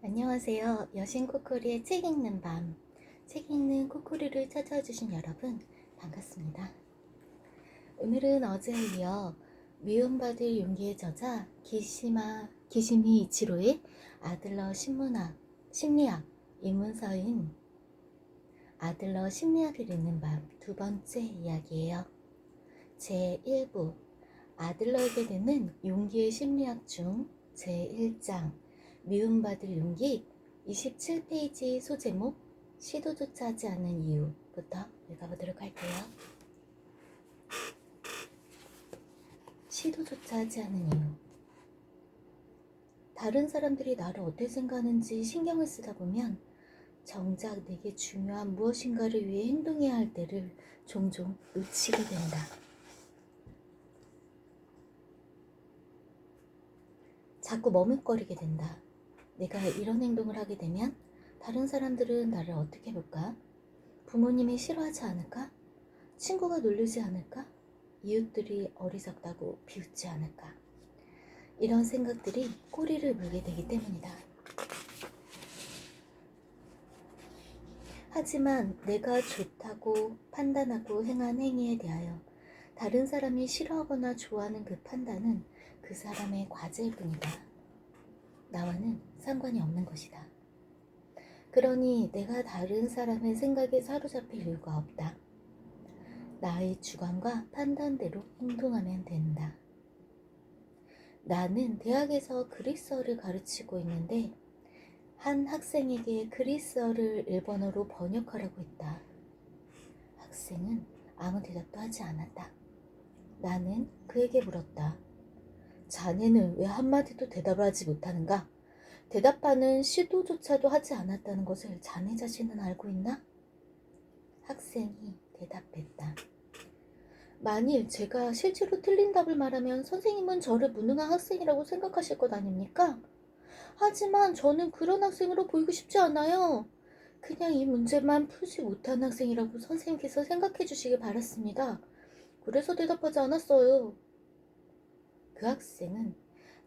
안녕하세요. 여신 코코리의 책 읽는 밤, 책 읽는 코코리를 찾아와 주신 여러분 반갑습니다. 오늘은 어제에 이어 미움받을 용기의 저자 기시미 이치로의 아들러 심리학 입문서인 아들러 심리학을 읽는 밤 두 번째 이야기예요. 제1부 아들러에게 되는 용기의 심리학 중 제1장 미움받을 용기 27페이지 소제목 시도조차 하지 않는 이유부터 읽어보도록 할게요. 시도조차 하지 않는 이유. 다른 사람들이 나를 어떻게 생각하는지 신경을 쓰다 보면 정작 내게 중요한 무엇인가를 위해 행동해야 할 때를 종종 놓치게 된다. 자꾸 머뭇거리게 된다. 내가 이런 행동을 하게 되면 다른 사람들은 나를 어떻게 볼까? 부모님이 싫어하지 않을까? 친구가 놀리지 않을까? 이웃들이 어리석다고 비웃지 않을까? 이런 생각들이 꼬리를 물게 되기 때문이다. 하지만 내가 좋다고 판단하고 행한 행위에 대하여 다른 사람이 싫어하거나 좋아하는 그 판단은 그 사람의 과제일 뿐이다. 나와는 상관이 없는 것이다. 그러니 내가 다른 사람의 생각에 사로잡힐 이유가 없다. 나의 주관과 판단대로 행동하면 된다. 나는 대학에서 그리스어를 가르치고 있는데 한 학생에게 그리스어를 일본어로 번역하라고 했다. 학생은 아무 대답도 하지 않았다. 나는 그에게 물었다. 자네는 왜 한마디도 대답을 하지 못하는가? 대답하는 시도조차도 하지 않았다는 것을 자네 자신은 알고 있나? 학생이 대답했다. 만일 제가 실제로 틀린 답을 말하면 선생님은 저를 무능한 학생이라고 생각하실 것 아닙니까? 하지만 저는 그런 학생으로 보이고 싶지 않아요. 그냥 이 문제만 풀지 못한 학생이라고 선생님께서 생각해 주시길 바랐습니다. 그래서 대답하지 않았어요. 그 학생은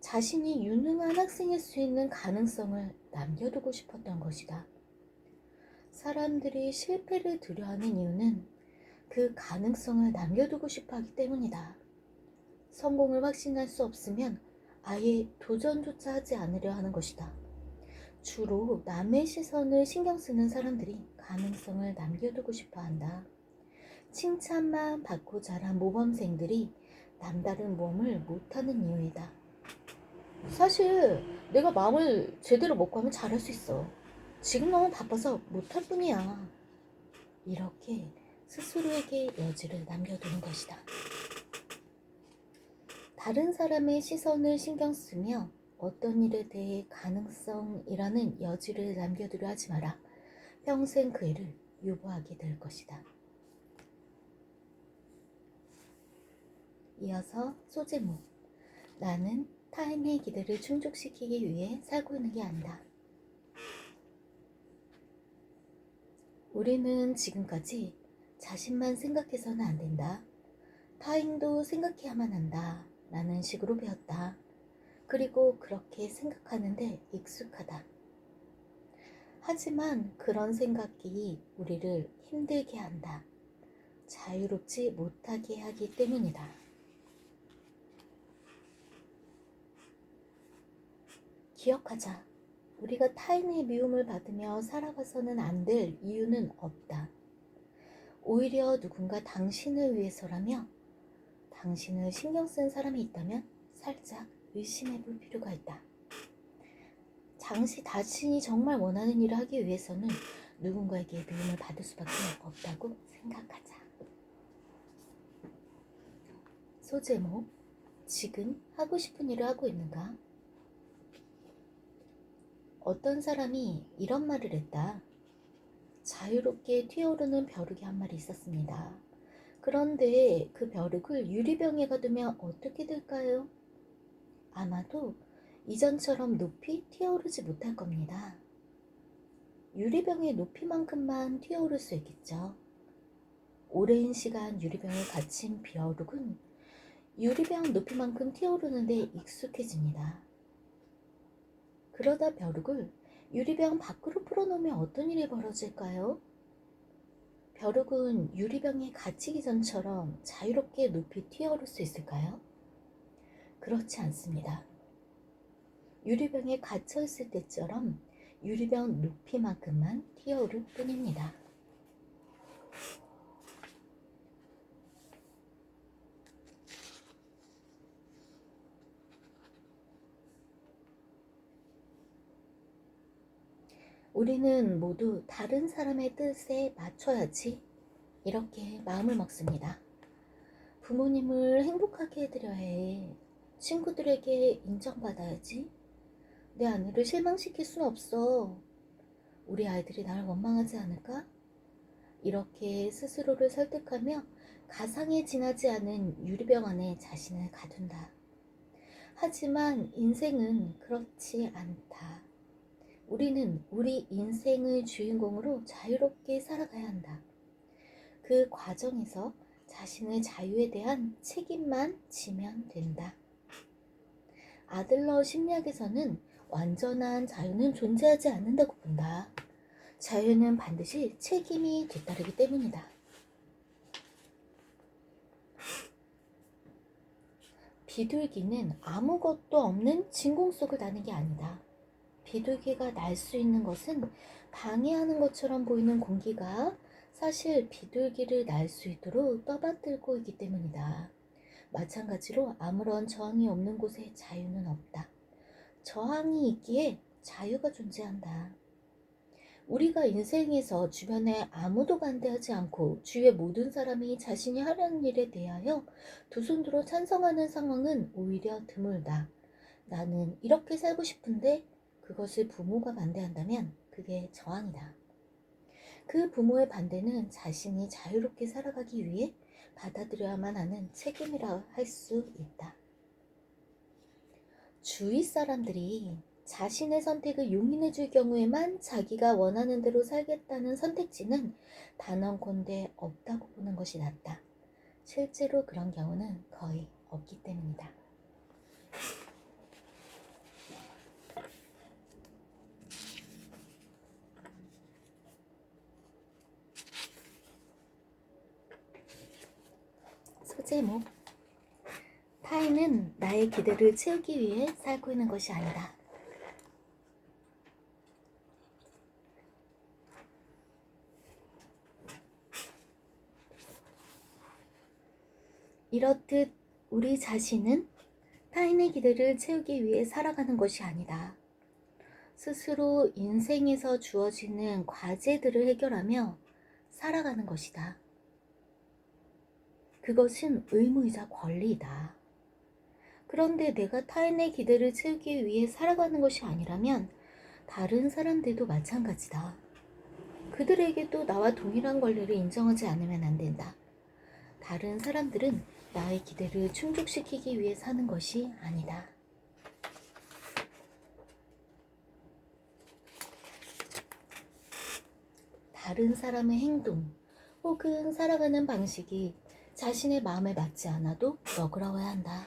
자신이 유능한 학생일 수 있는 가능성을 남겨두고 싶었던 것이다. 사람들이 실패를 두려워하는 이유는 그 가능성을 남겨두고 싶어 하기 때문이다. 성공을 확신할 수 없으면 아예 도전조차 하지 않으려 하는 것이다. 주로 남의 시선을 신경 쓰는 사람들이 가능성을 남겨두고 싶어 한다. 칭찬만 받고 자란 모범생들이 남다른 모험을 못하는 이유이다. 사실 내가 마음을 제대로 먹고 하면 잘할 수 있어. 지금 너무 바빠서 못할 뿐이야. 이렇게 스스로에게 여지를 남겨두는 것이다. 다른 사람의 시선을 신경 쓰며 어떤 일에 대해 가능성이라는 여지를 남겨두려 하지 마라. 평생 그 일을 유보하게 될 것이다. 이어서 소제목. 나는 타인의 기대를 충족시키기 위해 살고 있는 게 아니다. 우리는 지금까지 자신만 생각해서는 안 된다. 타인도 생각해야만 한다. 라는 식으로 배웠다. 그리고 그렇게 생각하는데 익숙하다. 하지만 그런 생각이 우리를 힘들게 한다. 자유롭지 못하게 하기 때문이다. 기억하자. 우리가 타인의 미움을 받으며 살아가서는 안 될 이유는 없다. 오히려 누군가 당신을 위해서라며 당신을 신경 쓴 사람이 있다면 살짝 의심해 볼 필요가 있다. 자신이 정말 원하는 일을 하기 위해서는 누군가에게 미움을 받을 수밖에 없다고 생각하자. 소제목. 지금 하고 싶은 일을 하고 있는가? 어떤 사람이 이런 말을 했다. 자유롭게 튀어오르는 벼룩이 한 마리 있었습니다. 그런데 그 벼룩을 유리병에 가두면 어떻게 될까요? 아마도 이전처럼 높이 튀어오르지 못할 겁니다. 유리병의 높이만큼만 튀어오를 수 있겠죠. 오랜 시간 유리병에 갇힌 벼룩은 유리병 높이만큼 튀어오르는데 익숙해집니다. 그러다 벼룩을 유리병 밖으로 풀어놓으면 어떤 일이 벌어질까요? 벼룩은 유리병에 갇히기 전처럼 자유롭게 높이 튀어오를 수 있을까요? 그렇지 않습니다. 유리병에 갇혀 있을 때처럼 유리병 높이만큼만 튀어오를 뿐입니다. 우리는 모두 다른 사람의 뜻에 맞춰야지 이렇게 마음을 먹습니다. 부모님을 행복하게 해드려야 해. 친구들에게 인정받아야지. 내 아내를 실망시킬 순 없어. 우리 아이들이 나를 원망하지 않을까? 이렇게 스스로를 설득하며 가상에 지나지 않은 유리병 안에 자신을 가둔다. 하지만 인생은 그렇지 않다. 우리는 우리 인생의 주인공으로 자유롭게 살아가야 한다. 그 과정에서 자신의 자유에 대한 책임만 지면 된다. 아들러 심리학에서는 완전한 자유는 존재하지 않는다고 본다. 자유는 반드시 책임이 뒤따르기 때문이다. 비둘기는 아무것도 없는 진공 속을 나는 게 아니다. 비둘기가 날 수 있는 것은 방해하는 것처럼 보이는 공기가 사실 비둘기를 날 수 있도록 떠받들고 있기 때문이다. 마찬가지로 아무런 저항이 없는 곳에 자유는 없다. 저항이 있기에 자유가 존재한다. 우리가 인생에서 주변에 아무도 반대하지 않고 주위의 모든 사람이 자신이 하려는 일에 대하여 두 손들어 찬성하는 상황은 오히려 드물다. 나는 이렇게 살고 싶은데 그것을 부모가 반대한다면 그게 저항이다. 그 부모의 반대는 자신이 자유롭게 살아가기 위해 받아들여야만 하는 책임이라 할 수 있다. 주위 사람들이 자신의 선택을 용인해 줄 경우에만 자기가 원하는 대로 살겠다는 선택지는 단언컨대 없다고 보는 것이 낫다. 실제로 그런 경우는 거의 없기 때문이다. 소제목. 타인은 나의 기대를 채우기 위해 살고 있는 것이 아니다. 이렇듯 우리 자신은 타인의 기대를 채우기 위해 살아가는 것이 아니다. 스스로 인생에서 주어지는 과제들을 해결하며 살아가는 것이다. 그것은 의무이자 권리이다. 그런데 내가 타인의 기대를 채우기 위해 살아가는 것이 아니라면 다른 사람들도 마찬가지다. 그들에게도 나와 동일한 권리를 인정하지 않으면 안 된다. 다른 사람들은 나의 기대를 충족시키기 위해 사는 것이 아니다. 다른 사람의 행동 혹은 살아가는 방식이 자신의 마음에 맞지 않아도 너그러워야 한다.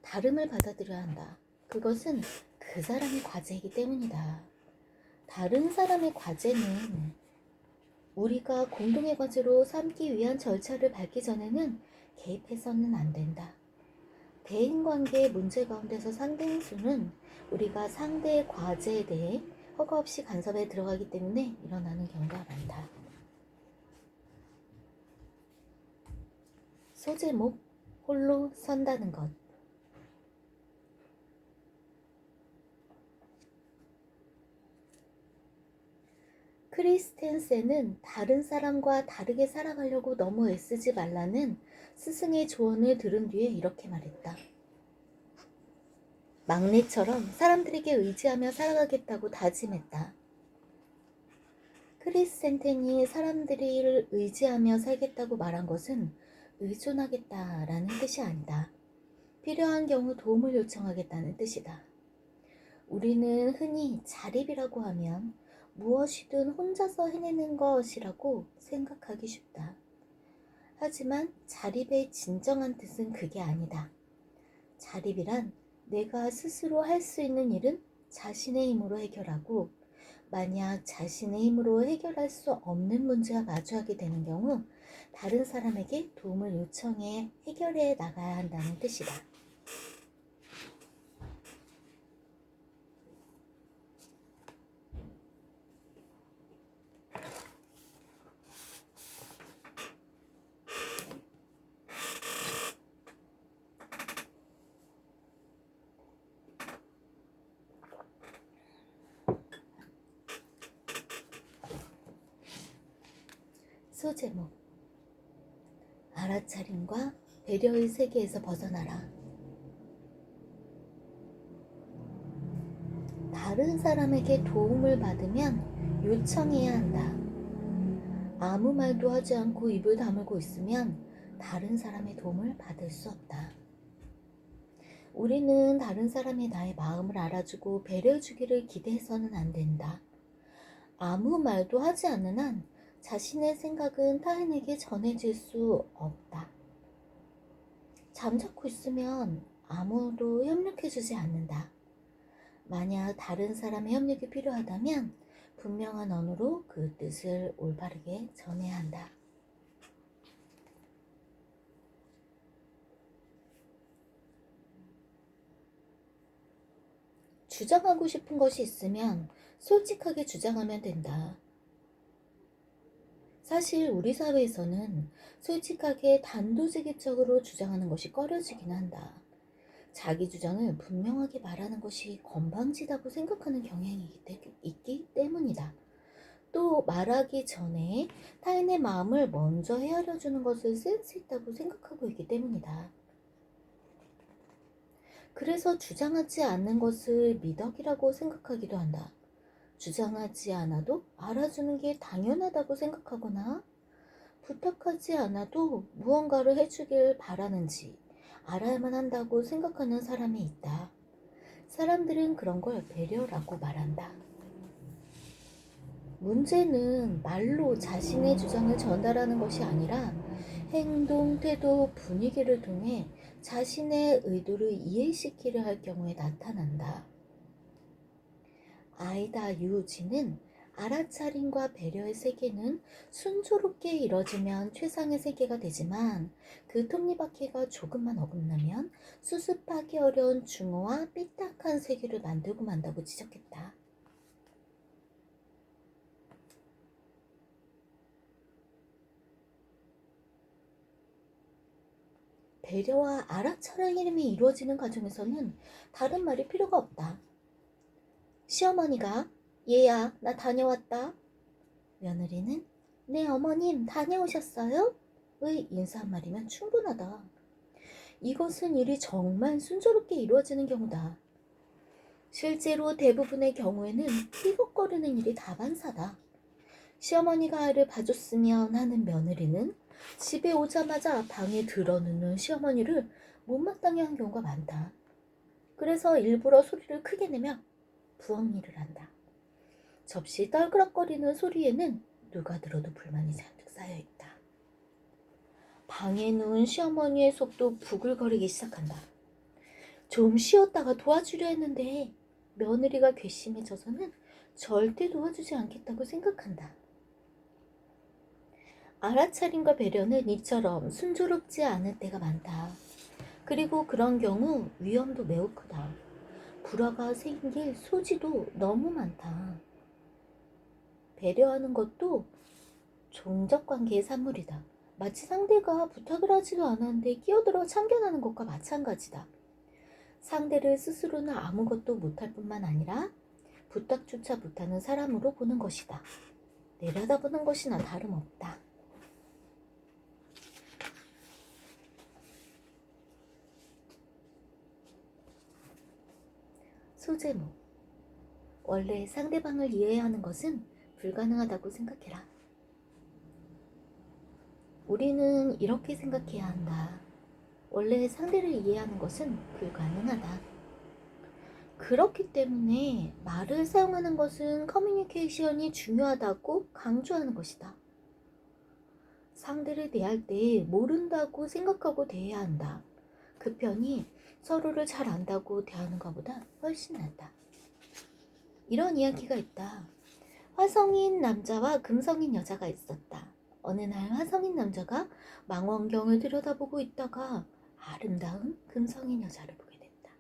다름을 받아들여야 한다. 그것은 그 사람의 과제이기 때문이다. 다른 사람의 과제는 우리가 공동의 과제로 삼기 위한 절차를 밟기 전에는 개입해서는 안 된다. 대인관계의 문제 가운데서 상대인수는 우리가 상대의 과제에 대해 허가 없이 간섭에 들어가기 때문에 일어나는 경우가 많다. 소제목, 홀로 선다는 것. 크리스텐센은 다른 사람과 다르게 살아가려고 너무 애쓰지 말라는 스승의 조언을 들은 뒤에 이렇게 말했다. 막내처럼 사람들에게 의지하며 살아가겠다고 다짐했다. 크리스텐센이 사람들을 의지하며 살겠다고 말한 것은 의존하겠다라는 뜻이 아니다. 필요한 경우 도움을 요청하겠다는 뜻이다. 우리는 흔히 자립이라고 하면 무엇이든 혼자서 해내는 것이라고 생각하기 쉽다. 하지만 자립의 진정한 뜻은 그게 아니다. 자립이란 내가 스스로 할 수 있는 일은 자신의 힘으로 해결하고, 만약 자신의 힘으로 해결할 수 없는 문제와 마주하게 되는 경우 다른 사람에게 도움을 요청해 해결해 나가야 한다는 뜻이다. 소제목: 알아차림과 배려의 세계에서 벗어나라. 다른 사람에게 도움을 받으면 요청해야 한다. 아무 말도 하지 않고 입을 다물고 있으면 다른 사람의 도움을 받을 수 없다. 우리는 다른 사람이 나의 마음을 알아주고 배려해주기를 기대해서는 안 된다. 아무 말도 하지 않는 한 자신의 생각은 타인에게 전해질 수 없다. 잠자코 있으면 아무도 협력해주지 않는다. 만약 다른 사람의 협력이 필요하다면 분명한 언어로 그 뜻을 올바르게 전해야 한다. 주장하고 싶은 것이 있으면 솔직하게 주장하면 된다. 사실 우리 사회에서는 솔직하게 단도직입적으로 주장하는 것이 꺼려지긴 한다. 자기 주장을 분명하게 말하는 것이 건방지다고 생각하는 경향이 있기 때문이다. 또 말하기 전에 타인의 마음을 먼저 헤아려주는 것을 센스 있다고 생각하고 있기 때문이다. 그래서 주장하지 않는 것을 미덕이라고 생각하기도 한다. 주장하지 않아도 알아주는 게 당연하다고 생각하거나 부탁하지 않아도 무언가를 해주길 바라는지 알아야만 한다고 생각하는 사람이 있다. 사람들은 그런 걸 배려라고 말한다. 문제는 말로 자신의 주장을 전달하는 것이 아니라 행동, 태도, 분위기를 통해 자신의 의도를 이해시키려 할 경우에 나타난다. 아이다 유우지는 알아차림과 배려의 세계는 순조롭게 이뤄지면 최상의 세계가 되지만 그 톱니바퀴가 조금만 어긋나면 수습하기 어려운 중후와 삐딱한 세계를 만들고 만다고 지적했다. 배려와 알아차림이 이루어지는 과정에서는 다른 말이 필요가 없다. 시어머니가 얘야 나 다녀왔다. 며느리는 네 어머님 다녀오셨어요? 의 인사 한 마디면 충분하다. 이것은 일이 정말 순조롭게 이루어지는 경우다. 실제로 대부분의 경우에는 삐걱거리는 일이 다반사다. 시어머니가 아이를 봐줬으면 하는 며느리는 집에 오자마자 방에 들어눕는 시어머니를 못마땅해 한 경우가 많다. 그래서 일부러 소리를 크게 내며 부엌 일을 한다. 접시 떨그락거리는 소리에는 누가 들어도 불만이 잔뜩 쌓여있다. 방에 누운 시어머니의 속도 부글거리기 시작한다. 좀 쉬었다가 도와주려 했는데 며느리가 괘씸해져서는 절대 도와주지 않겠다고 생각한다. 알아차림과 배려는 이처럼 순조롭지 않을 때가 많다. 그리고 그런 경우 위험도 매우 크다. 불화가 생길 소지도 너무 많다. 배려하는 것도 종적관계의 산물이다. 마치 상대가 부탁을 하지도 않았는데 끼어들어 참견하는 것과 마찬가지다. 상대를 스스로는 아무것도 못할 뿐만 아니라 부탁조차 못하는 사람으로 보는 것이다. 내려다보는 것이나 다름없다. 소제목: 원래 상대방을 이해하는 것은 불가능하다고 생각해라. 우리는 이렇게 생각해야 한다. 원래 상대를 이해하는 것은 불가능하다. 그렇기 때문에 말을 사용하는 것은 커뮤니케이션이 중요하다고 강조하는 것이다. 상대를 대할 때 모른다고 생각하고 대해야 한다. 그 편이 서로를 잘 안다고 대하는 것보다 훨씬 낫다. 이런 이야기가 있다. 화성인 남자와 금성인 여자가 있었다. 어느 날 화성인 남자가 망원경을 들여다보고 있다가 아름다운 금성인 여자를 보게 됐다.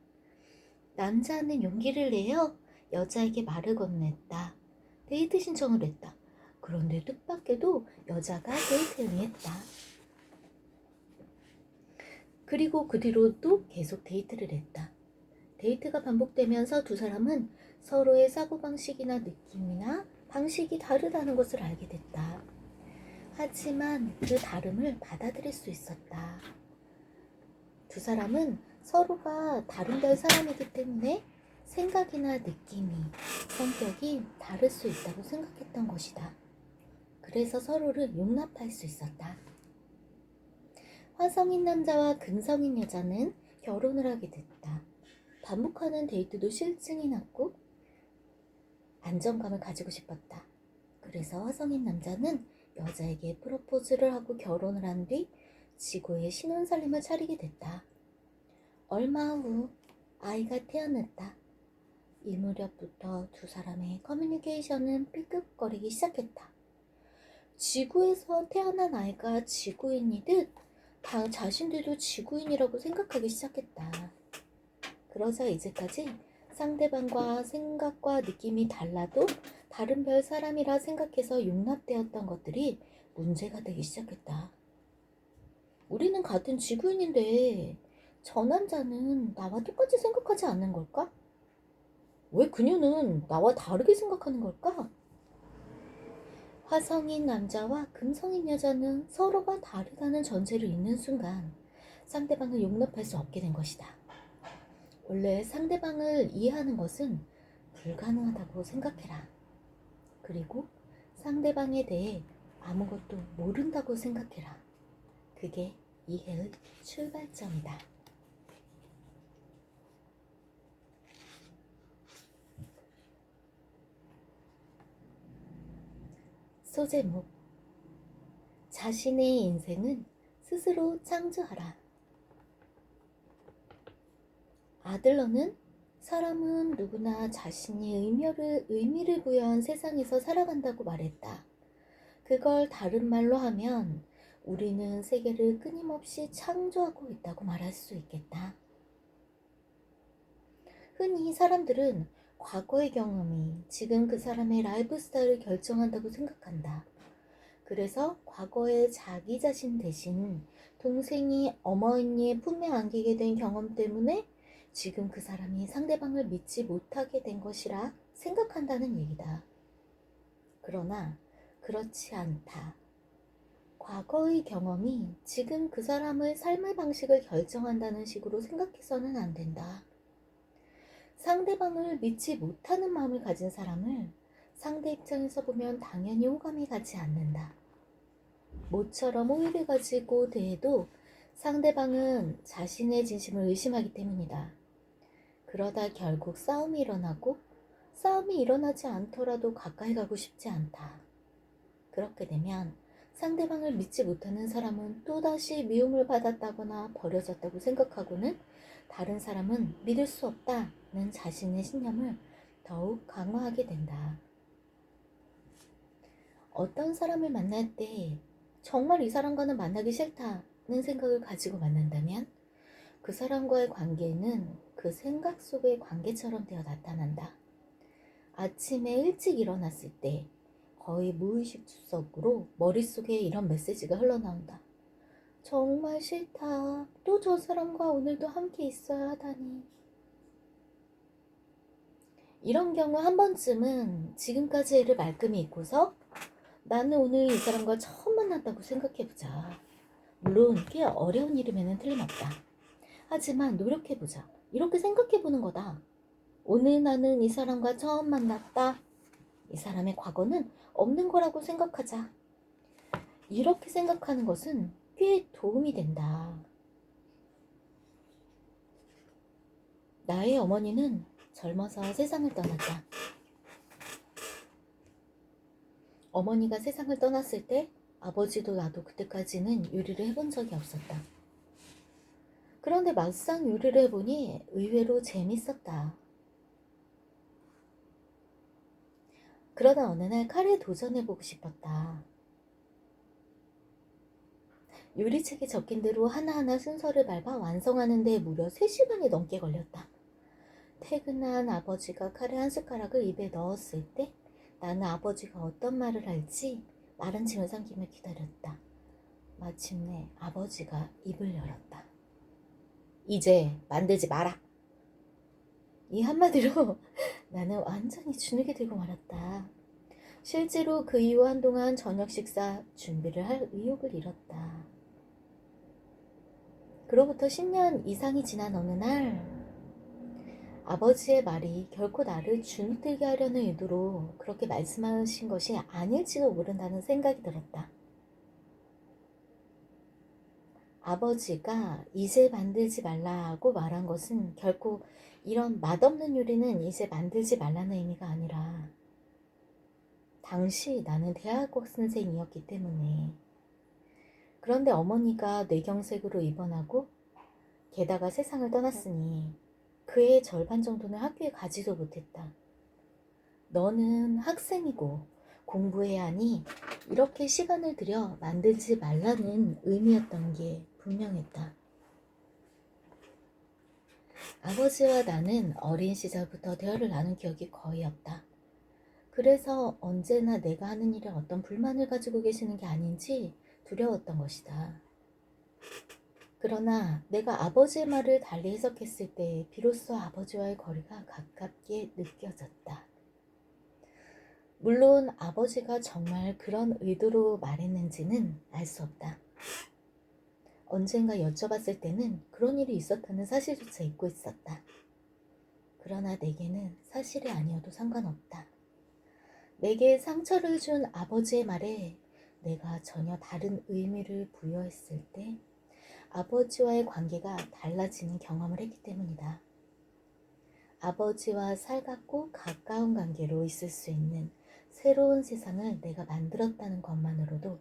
남자는 용기를 내어 여자에게 말을 건넸다. 데이트 신청을 했다. 그런데 뜻밖에도 여자가 데이트에 응했다. 그리고 그 뒤로 또 계속 데이트를 했다. 데이트가 반복되면서 두 사람은 서로의 사고방식이나 느낌이나 방식이 다르다는 것을 알게 됐다. 하지만 그 다름을 받아들일 수 있었다. 두 사람은 서로가 다른 별 사람이기 때문에 생각이나 느낌이, 성격이 다를 수 있다고 생각했던 것이다. 그래서 서로를 용납할 수 있었다. 화성인 남자와 금성인 여자는 결혼을 하게 됐다. 반복하는 데이트도 실증이 났고 안정감을 가지고 싶었다. 그래서 화성인 남자는 여자에게 프로포즈를 하고 결혼을 한 뒤 지구에 신혼살림을 차리게 됐다. 얼마 후 아이가 태어났다. 이 무렵부터 두 사람의 커뮤니케이션은 삐끗거리기 시작했다. 지구에서 태어난 아이가 지구인이듯 자신들도 지구인이라고 생각하기 시작했다. 그러자 이제까지 상대방과 생각과 느낌이 달라도 다른 별 사람이라 생각해서 용납되었던 것들이 문제가 되기 시작했다. 우리는 같은 지구인인데 저 남자는 나와 똑같이 생각하지 않는 걸까? 왜 그녀는 나와 다르게 생각하는 걸까? 화성인 남자와 금성인 여자는 서로가 다르다는 전제를 잊는 순간 상대방을 용납할 수 없게 된 것이다. 원래 상대방을 이해하는 것은 불가능하다고 생각해라. 그리고 상대방에 대해 아무것도 모른다고 생각해라. 그게 이해의 출발점이다. 소제목: 자신의 인생은 스스로 창조하라. 아들러는 사람은 누구나 자신이 의미를 부여한 세상에서 살아간다고 말했다. 그걸 다른 말로 하면 우리는 세계를 끊임없이 창조하고 있다고 말할 수 있겠다. 흔히 사람들은 과거의 경험이 지금 그 사람의 라이프 스타일을 결정한다고 생각한다. 그래서 과거의 자기 자신 대신 동생이 어머니의 품에 안기게 된 경험 때문에 지금 그 사람이 상대방을 믿지 못하게 된 것이라 생각한다는 얘기다. 그러나 그렇지 않다. 과거의 경험이 지금 그 사람의 삶의 방식을 결정한다는 식으로 생각해서는 안 된다. 상대방을 믿지 못하는 마음을 가진 사람을 상대 입장에서 보면 당연히 호감이 가지 않는다. 모처럼 호의를 가지고 대해도 상대방은 자신의 진심을 의심하기 때문이다. 그러다 결국 싸움이 일어나고 싸움이 일어나지 않더라도 가까이 가고 싶지 않다. 그렇게 되면 상대방을 믿지 못하는 사람은 또다시 미움을 받았다거나 버려졌다고 생각하고는 다른 사람은 믿을 수 없다는 자신의 신념을 더욱 강화하게 된다. 어떤 사람을 만날 때 정말 이 사람과는 만나기 싫다는 생각을 가지고 만난다면 그 사람과의 관계는 그 생각 속의 관계처럼 되어 나타난다. 아침에 일찍 일어났을 때 거의 무의식적으로 머릿속에 이런 메시지가 흘러나온다. 정말 싫다. 또 저 사람과 오늘도 함께 있어야 하다니. 이런 경우 한 번쯤은 지금까지 애를 말끔히 잊고서 나는 오늘 이 사람과 처음 만났다고 생각해보자. 물론 꽤 어려운 일임에는 틀림없다. 하지만 노력해보자. 이렇게 생각해보는 거다. 오늘 나는 이 사람과 처음 만났다. 이 사람의 과거는 없는 거라고 생각하자. 이렇게 생각하는 것은 꽤 도움이 된다. 나의 어머니는 젊어서 세상을 떠났다. 어머니가 세상을 떠났을 때 아버지도 나도 그때까지는 요리를 해본 적이 없었다. 그런데 막상 요리를 해보니 의외로 재밌었다. 그러다 어느 날 칼에 도전해보고 싶었다. 요리책에 적힌 대로 하나하나 순서를 밟아 완성하는 데 무려 3시간이 넘게 걸렸다. 퇴근한 아버지가 칼에 한 숟가락을 입에 넣었을 때 나는 아버지가 어떤 말을 할지 마른 침을 삼키며 기다렸다. 마침내 아버지가 입을 열었다. 이제 만들지 마라. 이 한마디로 나는 완전히 주눅이 들고 말았다. 실제로 그 이후 한동안 저녁 식사 준비를 할 의욕을 잃었다. 그로부터 10년 이상이 지난 어느 날 아버지의 말이 결코 나를 주눅들게 하려는 의도로 그렇게 말씀하신 것이 아닐지도 모른다는 생각이 들었다. 아버지가 이제 만들지 말라고 말한 것은 결코 이런 맛없는 요리는 이제 만들지 말라는 의미가 아니라 당시 나는 대학원생이었기 때문에. 그런데 어머니가 뇌경색으로 입원하고 게다가 세상을 떠났으니 그의 절반 정도는 학교에 가지도 못했다. 너는 학생이고 공부해야 하니 이렇게 시간을 들여 만들지 말라는 의미였던 게 분명했다. 아버지와 나는 어린 시절부터 대화를 나눈 기억이 거의 없다. 그래서 언제나 내가 하는 일에 어떤 불만을 가지고 계시는 게 아닌지 두려웠던 것이다. 그러나 내가 아버지의 말을 달리 해석했을 때 비로소 아버지와의 거리가 가깝게 느껴졌다. 물론 아버지가 정말 그런 의도로 말했는지는 알 수 없다. 언젠가 여쭤봤을 때는 그런 일이 있었다는 사실조차 잊고 있었다. 그러나 내게는 사실이 아니어도 상관없다. 내게 상처를 준 아버지의 말에 내가 전혀 다른 의미를 부여했을 때 아버지와의 관계가 달라지는 경험을 했기 때문이다. 아버지와 살갑고 가까운 관계로 있을 수 있는 새로운 세상을 내가 만들었다는 것만으로도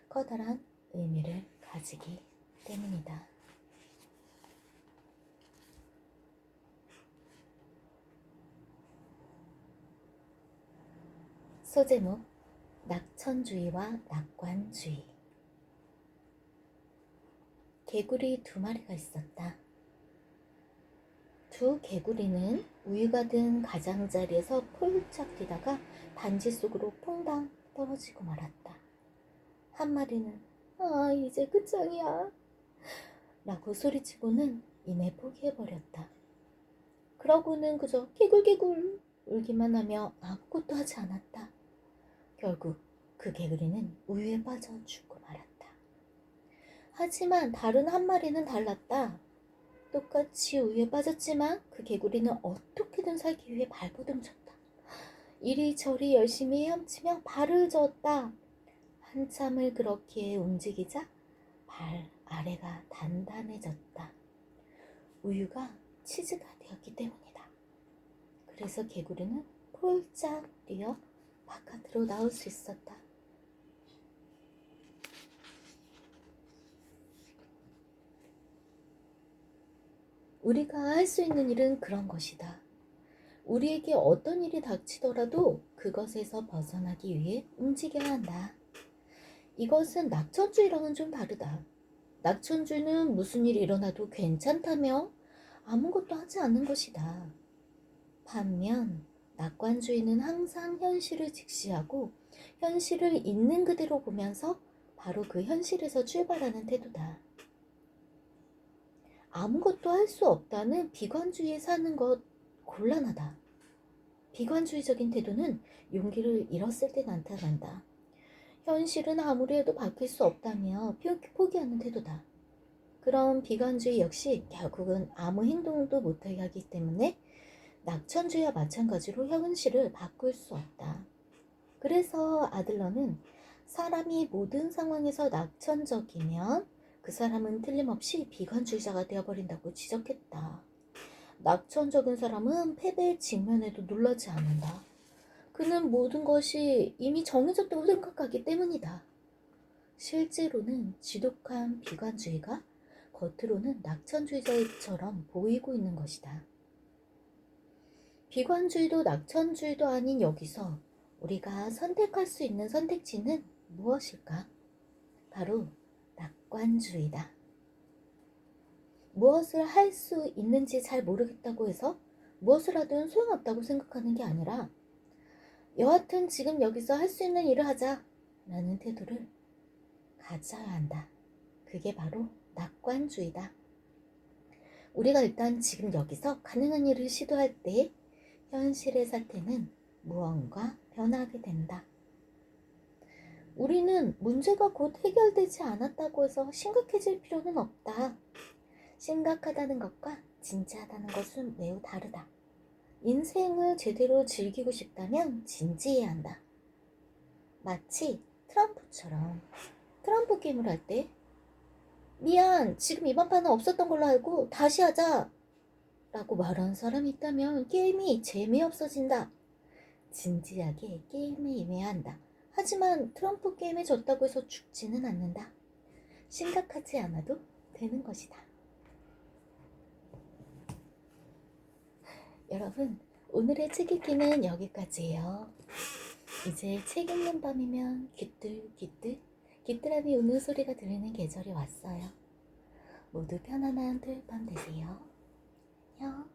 커다란 의미를 가지기 때문이다. 소제목 낙천주의와 낙관주의. 개구리 2마리가 있었다. 두 개구리는 우유가 든 가장자리에서 폴짝 뛰다가 단지 속으로 퐁당 떨어지고 말았다. 한 마리는 이제 끝장이야 라고 소리치고는 이내 포기해버렸다. 그러고는 그저 개굴개굴 울기만 하며 아무것도 하지 않았다. 결국 그 개구리는 우유에 빠져 죽고 말았다. 하지만 다른 한 마리는 달랐다. 똑같이 우유에 빠졌지만 그 개구리는 어떻게든 살기 위해 발버둥쳤다. 이리저리 열심히 헤엄치며 발을 저었다. 한참을 그렇게 움직이자 발 아래가 단단해졌다. 우유가 치즈가 되었기 때문이다. 그래서 개구리는 폴짝 뛰어 바깥으로 나올 수 있었다. 우리가 할 수 있는 일은 그런 것이다. 우리에게 어떤 일이 닥치더라도 그것에서 벗어나기 위해 움직여야 한다. 이것은 낙천주의랑은 좀 다르다. 낙천주의는 무슨 일이 일어나도 괜찮다며 아무것도 하지 않는 것이다. 반면 낙관주의는 항상 현실을 직시하고 현실을 있는 그대로 보면서 바로 그 현실에서 출발하는 태도다. 아무것도 할 수 없다는 비관주의에 사는 것 곤란하다. 비관주의적인 태도는 용기를 잃었을 때 나타난다. 현실은 아무리 해도 바뀔 수 없다며 포기하는 태도다. 그럼 비관주의 역시 결국은 아무 행동도 못하게 하기 때문에 낙천주의와 마찬가지로 현실을 바꿀 수 없다. 그래서 아들러는 사람이 모든 상황에서 낙천적이면 그 사람은 틀림없이 비관주의자가 되어버린다고 지적했다. 낙천적인 사람은 패배에 직면해도 놀라지 않는다. 그는 모든 것이 이미 정해졌다고 생각하기 때문이다. 실제로는 지독한 비관주의가 겉으로는 낙천주의자처럼 보이고 있는 것이다. 비관주의도 낙천주의도 아닌 여기서 우리가 선택할 수 있는 선택지는 무엇일까? 바로 낙관주의다. 무엇을 할 수 있는지 잘 모르겠다고 해서 무엇을 하든 소용없다고 생각하는 게 아니라 여하튼 지금 여기서 할 수 있는 일을 하자 라는 태도를 가져야 한다. 그게 바로 낙관주의다. 우리가 일단 지금 여기서 가능한 일을 시도할 때 현실의 사태는 무언가 변하게 된다. 우리는 문제가 곧 해결되지 않았다고 해서 심각해질 필요는 없다. 심각하다는 것과 진지하다는 것은 매우 다르다. 인생을 제대로 즐기고 싶다면 진지해야 한다. 마치 트럼프처럼 트럼프 게임을 할 때 미안, 지금 이번 판은 없었던 걸로 알고 다시 하자 라고 말하는 사람이 있다면 게임이 재미없어진다. 진지하게 게임에 임해야 한다. 하지만 트럼프 게임에 졌다고 해서 죽지는 않는다. 심각하지 않아도 되는 것이다. 여러분, 오늘의 책 읽기는 여기까지예요. 이제 책 읽는 밤이면 귀뚤귀뚤 귀뚜라미 우는 소리가 들리는 계절이 왔어요. 모두 편안한 토요일 밤 되세요. 안녕.